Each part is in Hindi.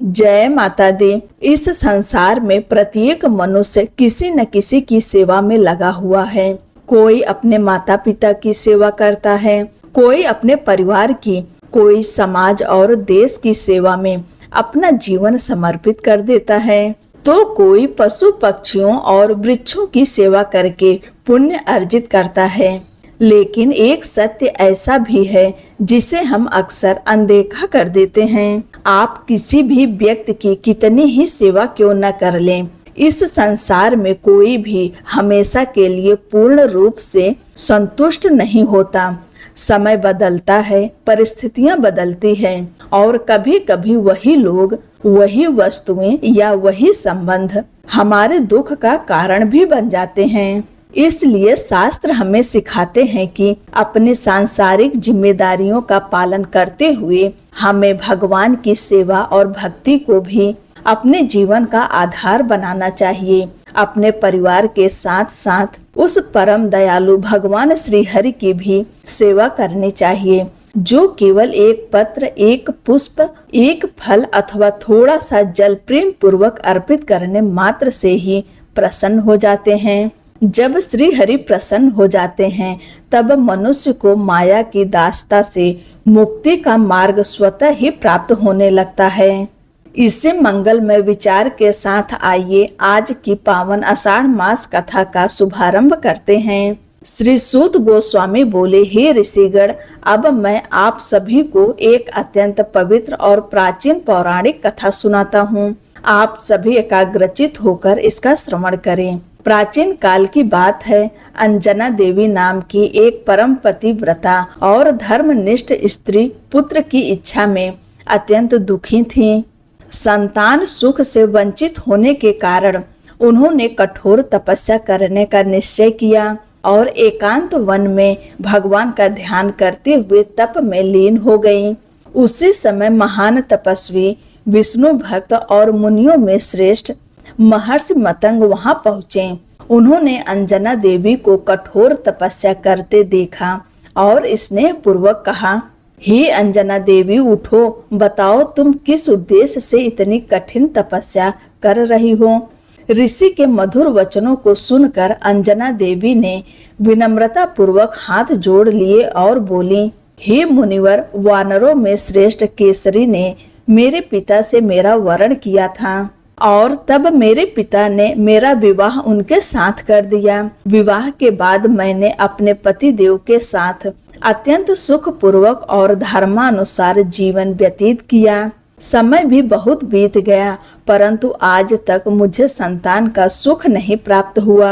जय माता दी। इस संसार में प्रत्येक मनुष्य किसी न किसी की सेवा में लगा हुआ है। कोई अपने माता पिता की सेवा करता है, कोई अपने परिवार की, कोई समाज और देश की सेवा में अपना जीवन समर्पित कर देता है, तो कोई पशु पक्षियों और वृक्षों की सेवा करके पुण्य अर्जित करता है। लेकिन एक सत्य ऐसा भी है जिसे हम अक्सर अनदेखा कर देते हैं। आप किसी भी व्यक्ति की कितनी ही सेवा क्यों न कर लें, इस संसार में कोई भी हमेशा के लिए पूर्ण रूप से संतुष्ट नहीं होता। समय बदलता है, परिस्थितियां बदलती हैं और कभी कभी वही लोग, वही वस्तुएं या वही संबंध हमारे दुख का कारण भी बन जाते हैं। इसलिए शास्त्र हमें सिखाते हैं कि अपनी सांसारिक जिम्मेदारियों का पालन करते हुए हमें भगवान की सेवा और भक्ति को भी अपने जीवन का आधार बनाना चाहिए। अपने परिवार के साथ साथ उस परम दयालु भगवान श्री हरि की भी सेवा करनी चाहिए, जो केवल एक पत्र, एक पुष्प, एक फल अथवा थोड़ा सा जल प्रेम पूर्वक अर्पित करने मात्र से ही प्रसन्न हो जाते हैं। जब श्री हरि प्रसन्न हो जाते हैं, तब मनुष्य को माया की दास्ता से मुक्ति का मार्ग स्वतः ही प्राप्त होने लगता है। इसे मंगलमय विचार के साथ आइए आज की पावन आषाढ़ मास कथा का शुभारंभ करते हैं। श्री सूत गोस्वामी बोले, हे ऋषिगण, अब मैं आप सभी को एक अत्यंत पवित्र और प्राचीन पौराणिक कथा सुनाता हूँ। आप सभी एकाग्रचित होकर इसका श्रवण करें। प्राचीन काल की बात है। अंजना देवी नाम की एक परम पतिव्रता और धर्मनिष्ठ स्त्री पुत्र की इच्छा में अत्यंत दुखी थी। संतान सुख से वंचित होने के कारण उन्होंने कठोर तपस्या करने का निश्चय किया और एकांत वन में भगवान का ध्यान करते हुए तप में लीन हो गईं। उसी समय महान तपस्वी, विष्णु भक्त और मुनियों में श्रेष्ठ महर्षि मतंग वहां पहुँचे। उन्होंने अंजना देवी को कठोर तपस्या करते देखा और स्नेह पूर्वक कहा, हे अंजना देवी, उठो, बताओ तुम किस उद्देश्य से इतनी कठिन तपस्या कर रही हो। ऋषि के मधुर वचनों को सुनकर अंजना देवी ने विनम्रता पूर्वक हाथ जोड़ लिए और बोली, हे मुनिवर, वानरों में श्रेष्ठ केसरी ने मेरे पिता से मेरा वरण किया था और तब मेरे पिता ने मेरा विवाह उनके साथ कर दिया। विवाह के बाद मैंने अपने पति देव के साथ अत्यंत सुख पूर्वक और धर्मानुसार जीवन व्यतीत किया। समय भी बहुत बीत गया, परंतु आज तक मुझे संतान का सुख नहीं प्राप्त हुआ।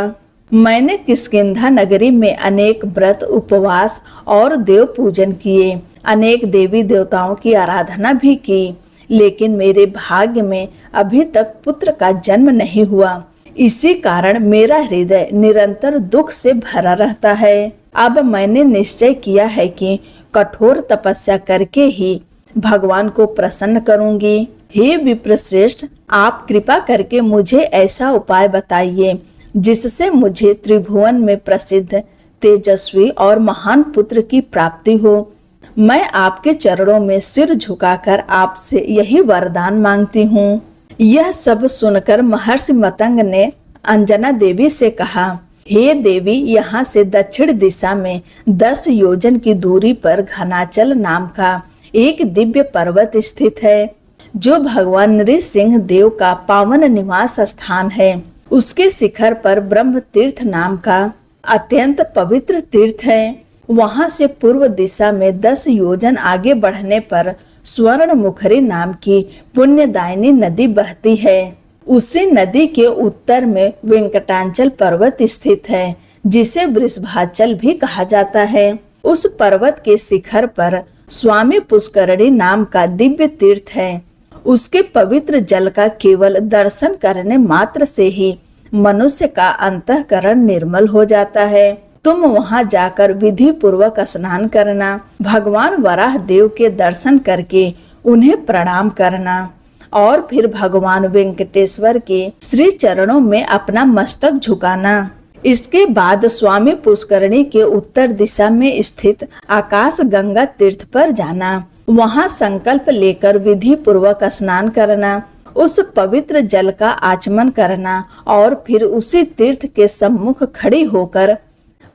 मैंने किष्किंधा नगरी में अनेक व्रत, उपवास और देव पूजन किए, अनेक देवी देवताओं की आराधना भी की, लेकिन मेरे भाग्य में अभी तक पुत्र का जन्म नहीं हुआ। इसी कारण मेरा हृदय निरंतर दुख से भरा रहता है। अब मैंने निश्चय किया है कि कठोर तपस्या करके ही भगवान को प्रसन्न करूंगी। हे विप्रश्रेष्ठ, आप कृपा करके मुझे ऐसा उपाय बताइए जिससे मुझे त्रिभुवन में प्रसिद्ध, तेजस्वी और महान पुत्र की प्राप्ति हो। मैं आपके चरणों में सिर झुकाकर आपसे यही वरदान मांगती हूँ। यह सब सुनकर महर्षि मतंग ने अंजना देवी से कहा, हे देवी, यहाँ से दक्षिण दिशा में 10 योजन की दूरी पर घनाचल नाम का एक दिव्य पर्वत स्थित है, जो भगवान नृसिंह देव का पावन निवास स्थान है। उसके शिखर पर ब्रह्म तीर्थ नाम का अत्यंत पवित्र तीर्थ है। वहां से पूर्व दिशा में 10 योजन आगे बढ़ने पर स्वर्ण मुखरी नाम की पुण्यदायिनी नदी बहती है। उसी नदी के उत्तर में वेंकटाचल पर्वत स्थित है, जिसे वृषभाचल भी कहा जाता है। उस पर्वत के शिखर पर स्वामी पुष्करणी नाम का दिव्य तीर्थ है। उसके पवित्र जल का केवल दर्शन करने मात्र से ही मनुष्य का अंतःकरण निर्मल हो जाता है। तुम वहां जाकर विधि पूर्वक स्नान करना, भगवान वराह देव के दर्शन करके उन्हें प्रणाम करना और फिर भगवान वेंकटेश्वर के श्री चरणों में अपना मस्तक झुकाना। इसके बाद स्वामी पुष्करणी के उत्तर दिशा में स्थित आकाश गंगा तीर्थ पर जाना। वहां संकल्प लेकर विधि पूर्वक स्नान करना, उस पवित्र जल का आचमन करना और फिर उसी तीर्थ के सम्मुख खड़ी होकर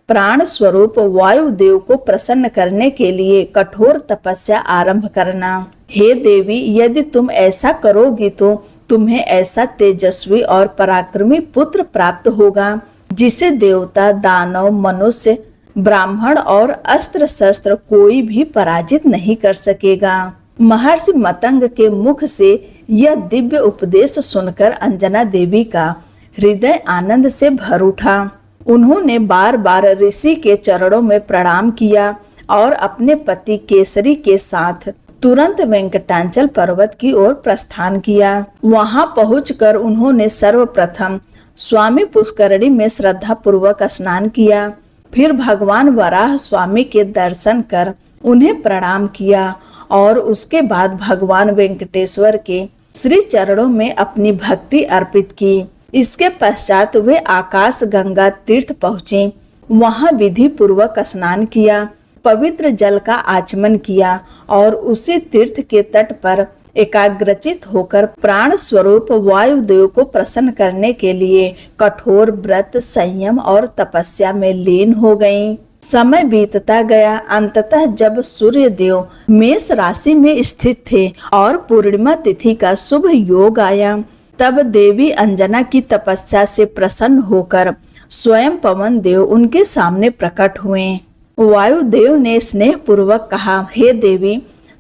प्राण स्वरूप वायुदेव को प्रसन्न करने के लिए कठोर तपस्या आरंभ करना। हे देवी, यदि तुम ऐसा करोगी तो तुम्हें ऐसा तेजस्वी और पराक्रमी पुत्र प्राप्त होगा जिसे देवता, दानव, मनुष्य, ब्राह्मण और अस्त्र शस्त्र कोई भी पराजित नहीं कर सकेगा। महर्षि मतंग के मुख से यह दिव्य उपदेश सुनकर अंजना देवी का हृदय आनंद से भर उठा। उन्होंने बार बार ऋषि के चरणों में प्रणाम किया और अपने पति केसरी के साथ तुरंत वेंकटाचल पर्वत की ओर प्रस्थान किया। वहां पहुंचकर उन्होंने सर्वप्रथम स्वामी पुष्करणी में श्रद्धा पूर्वक स्नान किया। फिर भगवान वराह स्वामी के दर्शन कर उन्हें प्रणाम किया और उसके बाद भगवान वेंकटेश्वर के श्री चरणों में अपनी भक्ति अर्पित की। इसके पश्चात वे आकाश गंगा तीर्थ पहुँचे। वहां विधि पूर्वक स्नान किया, पवित्र जल का आचमन किया और उसी तीर्थ के तट पर एकाग्रचित होकर प्राण स्वरूप वायुदेव को प्रसन्न करने के लिए कठोर व्रत, संयम और तपस्या में लीन हो गईं। समय बीतता गया। अंततः जब सूर्य देव मेष राशि में स्थित थे और पूर्णिमा तिथि का शुभ योग आया, तब देवी अंजना की तपस्या से प्रसन्न होकर स्वयं पवन देव उनके सामने प्रकट हुए। वायुदेव ने स्नेह पूर्वक कहा, हे देवी,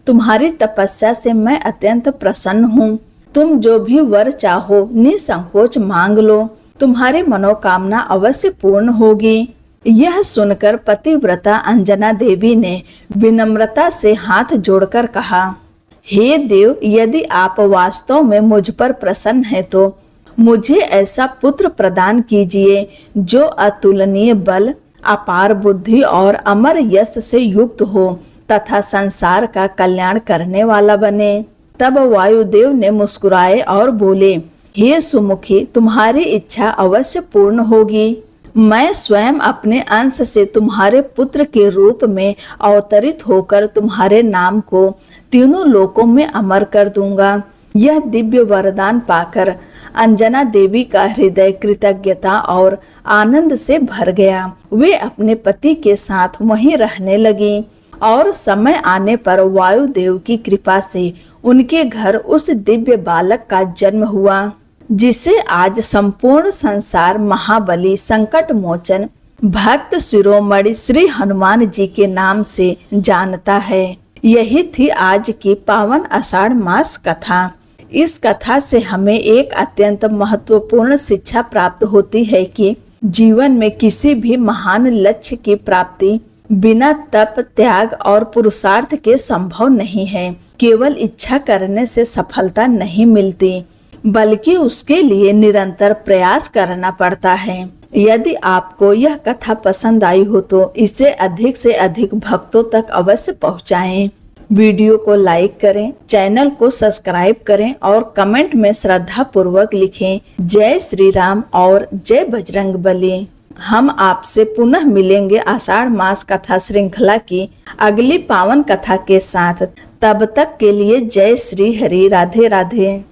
तुम्हारी तपस्या से मैं अत्यंत प्रसन्न हूँ। तुम जो भी वर चाहो निसंकोच मांग लो, तुम्हारी मनोकामना अवश्य पूर्ण होगी। यह सुनकर पतिव्रता अंजना देवी ने विनम्रता से हाथ जोड़कर कहा, हे देव, यदि आप वास्तव में मुझ पर प्रसन्न हैं तो मुझे ऐसा पुत्र प्रदान कीजिए जो अतुलनीय बल, अपार बुद्धि और अमर यश से युक्त हो तथा संसार का कल्याण करने वाला बने। तब वायुदेव ने मुस्कुराए और बोले, हे सुमुखी, तुम्हारी इच्छा अवश्य पूर्ण होगी। मैं स्वयं अपने अंश से तुम्हारे पुत्र के रूप में अवतरित होकर तुम्हारे नाम को तीनों लोकों में अमर कर दूंगा। यह दिव्य वरदान पाकर अंजना देवी का हृदय कृतज्ञता और आनंद से भर गया। वे अपने पति के साथ वहीं रहने लगी और समय आने पर वायुदेव की कृपा से उनके घर उस दिव्य बालक का जन्म हुआ जिसे आज संपूर्ण संसार महाबली, संकट मोचन, भक्त शिरोमणि श्री हनुमान जी के नाम से जानता है। यही थी आज की पावन आषाढ़ मास कथा। इस कथा से हमें एक अत्यंत महत्वपूर्ण शिक्षा प्राप्त होती है कि जीवन में किसी भी महान लक्ष्य की प्राप्ति बिना तप, त्याग और पुरुषार्थ के संभव नहीं है। केवल इच्छा करने से सफलता नहीं मिलती, बल्कि उसके लिए निरंतर प्रयास करना पड़ता है। यदि आपको यह कथा पसंद आई हो तो इसे अधिक से अधिक भक्तों तक अवश्य पहुंचाएं। वीडियो को लाइक करें, चैनल को सब्सक्राइब करें और कमेंट में श्रद्धा पूर्वक लिखें, जय श्री राम और जय बजरंग बली। हम आपसे पुनः मिलेंगे आषाढ़ मास कथा श्रृंखला की अगली पावन कथा के साथ। तब तक के लिए जय श्री हरि। राधे राधे।